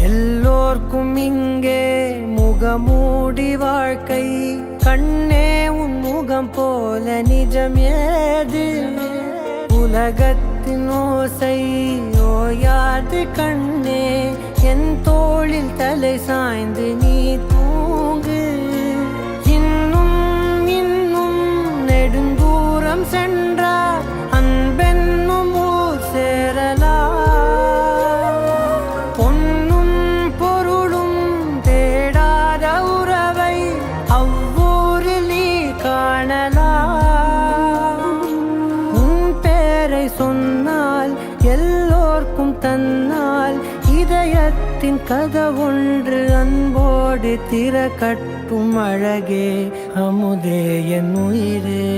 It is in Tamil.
எல்லோர்க்கும் இங்கே முகமூடி வாழ்க்கை, கண்ணே உன் முகம் போல நிஜம் ஏது? உலகத்தின் ஓசை ஓயாது கண்ணே, என் தோளில் தலை சாய்ந்து நீ தூங்கு. இன்னும் இன்னும் நெடுந்தூரம் சென்றார் அன்பென்னும் ஊர் சேரலாம். பொன்னும் பொருளும் தேடாத உறவை அவ்வூரில் நீ காணலாம். உன் பேரை சொன்னால் எல்லோர்க்கும் தன்னால் இதயத்தின் கதவொன்று அன்போடு திறக்கட்டும். அழகே அமுதே என் உயிரே.